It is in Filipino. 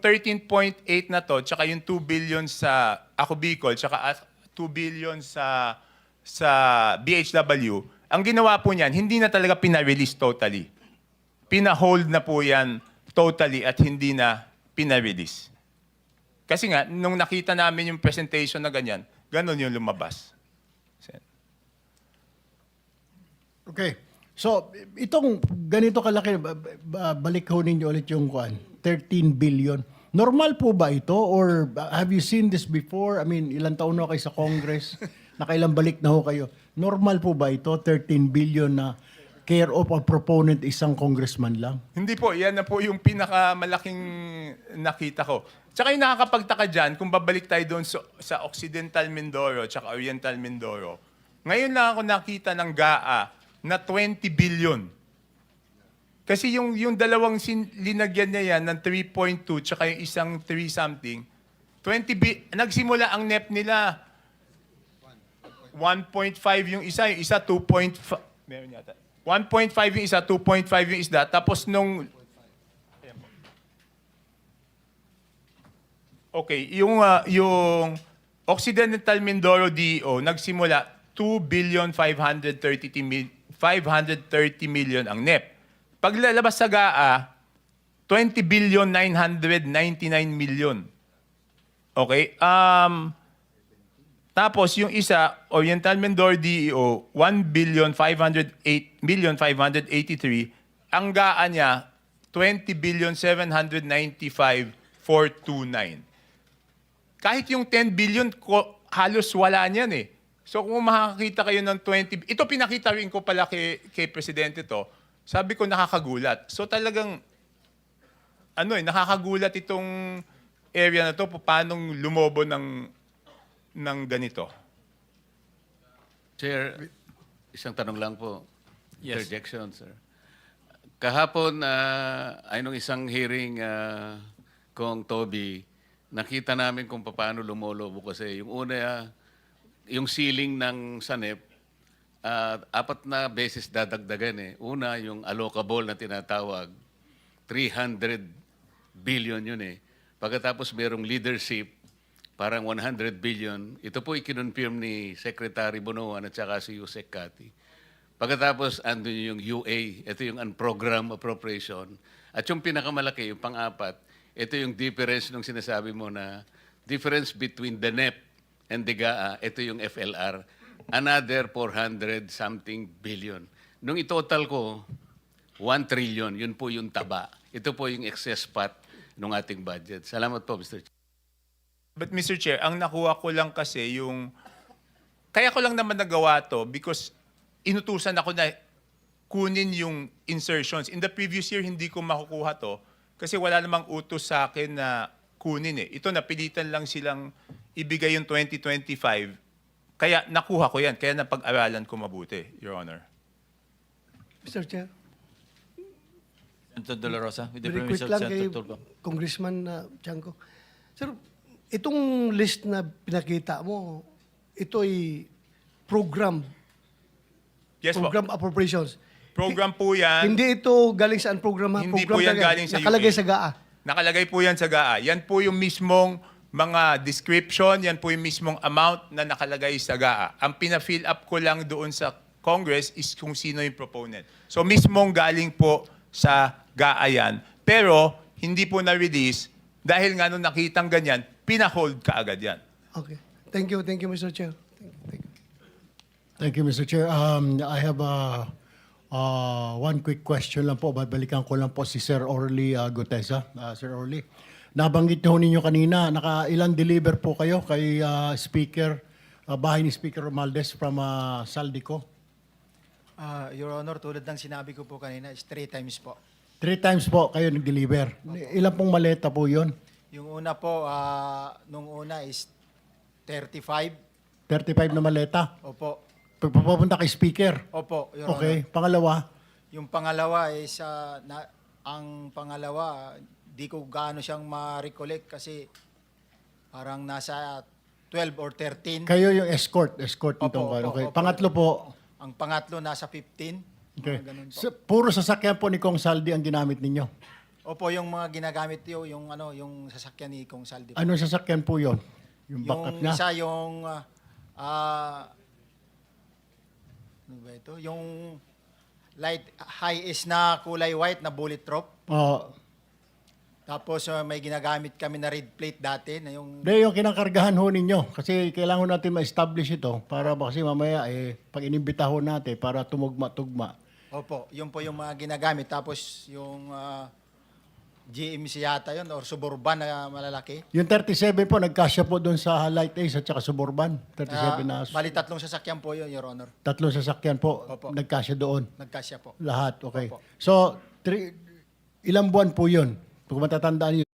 13.8 na to, tsaka yung 2 billion sa Ako Bicol, tsaka 2 billion sa BHW, ang ginawa po niyan, hindi na talaga pina-release totally. Pina-hold na po yan totally at hindi na pina-release. Kasi nga, nung nakita namin yung presentation na ganyan, ganun yung lumabas. Okay. So, itong ganito kalaki, balik ho ninyo ulit yung 13 billion. Normal po ba ito? Or have you seen this before? I mean, ilang taon na kayo sa Congress? Nakailang balik na ho kayo. Normal po ba ito? 13 billion na care of a proponent isang congressman lang? Hindi po, yan na po yung pinakamalaking nakita ko. Tsaka yung nakakapagtaka dyan, kung babalik tayo doon sa Occidental Mindoro tsaka Oriental Mindoro, ngayon lang ako nakita ng GAA na 20 billion. Kasi yung dalawang linagyan niya yan ng 3.2 tsaka yung isang 3 something, nagsimula ang NEP nila 1.5 yung isa 2.5, meron yata. 1.5 yung isa, 2.5 yung isda, tapos nung okay, yung Occidental Mindoro DO nagsimula 2,530 million ang NEP. Paglalabas sa GAA, 20,999 million. Okay? Tapos yung isa, Oriental Mindoro DEO, 1,508,583. Ang GAA niya, 20,795,429. Kahit yung 10 billion, halos wala niyan eh. So kung makakita kayo ng 20, ito pinakita rin ko pala kay Presidente to, sabi ko nakakagulat. So talagang, nakakagulat itong area na to, paano lumobo ng ganito. Chair, isang tanong lang po. Yes. Interjection, sir. Kahapon, ay nung isang hearing kong Toby, nakita namin kung paano lumolobo kasi yung una, yung ceiling ng SANEP, 4 na beses dadagdagan eh. Una, yung allocable na tinatawag, 300 billion yun eh. Pagkatapos merong leadership, parang 100 billion. Ito po ikinonfirm ni Secretary Bonoan at saka si Yusek Kati. Pagkatapos, andun yung UA, ito yung unprogrammed appropriation. At yung pinakamalaki, yung pang-4, ito yung difference nung sinasabi mo na difference between the NEP and the GAA, ito yung FLR, another 400-something billion. Nung itotal ko, 1 trillion, yun po yung taba. Ito po yung excess pot ng ating budget. Salamat po, Mr. Chair. But Mr. Chair, ang nakuha ko lang kasi kaya ko lang naman nagawa to because inutusan ako na kunin yung insertions. In the previous year, hindi ko makukuha to kasi wala namang utos sa akin na kunin eh. Ito, napilitan lang silang ibigay yung 2025. Kaya nakuha ko yan. Kaya napag-aralan ko mabuti, Your Honor. Mr. Chair, Senator De La Rosa, with the very permission quick of lang kay Senator Tulfo. Congressman Tiangco. Sir, itong list na pinakita mo, ito ay program, Yes po. program appropriations. Program po yan. Hindi ito galing saan program? Hindi program po yan talaga, galing sa nakalagay UP. sa GAA. Nakalagay po yan sa GAA. Yan po yung mismong mga description, yan po yung mismong amount na nakalagay sa GAA. Ang pina-fill up ko lang doon sa Congress is kung sino yung proponent. So mismong galing po sa GAA yan. Pero hindi po na-release dahil nga nung nakitang ganyan, pina-hold ka agad yan. Okay. Thank you, Mr. Chair. Thank you. Thank you, Mr. Chair. I have one quick question lang po. Babalikan ko lang po si Sir Orly Gutesa. Sir Orly, nabanggit niyo ninyo kanina, ilang deliver po kayo kay bahay ni Speaker Romualdez from Saldico? Your Honor, tulad ng sinabi ko po kanina, is 3 times po. 3 times po kayo nag-deliver. Ilan pong maleta po yun? Yung una po, nung una is 35. 35 na maleta? Opo. Papunta kay Speaker? Opo, Your Okay. Honor. Pangalawa? Yung pangalawa is, ang pangalawa, di ko gaano siyang ma-recollect kasi parang nasa 12 or 13. Kayo yung escort nitong Opo, opo, okay. opo. Pangatlo po? Ang pangatlo nasa 15. Okay. Mga ganun po. Puro sasakyan po ni Kong Saldi ang ginamit ninyo? Opo, yung mga ginagamit yung ano, yung sasakyan ni Kong Saldi. Anong sasakyan po yon? Yung backup Yung niya? isa yung ano ba ito? Yung light high is na kulay white na bullet proof. Oo. Tapos may ginagamit kami na red plate dati na yung Hindi, yung kinakargahan ho ninyo. Kasi kailangan natin ma-establish ito para ba kasi mamaya pag inimbita ho natin para tumugma-tugma. Opo, yun po yung mga ginagamit. Tapos yung GMC yata yun or Suburban na malalaki. Yung 37 po, nagkasya po doon sa Light Ace at saka Suburban. 37 na Bali 3 sasakyan po yun, Your Honor. tatlong sasakyan po, Opo. nagkasya doon. Nagkasya po. Lahat, okay. Opo. So, ilang buwan po yun? Kung matatandaan niyo,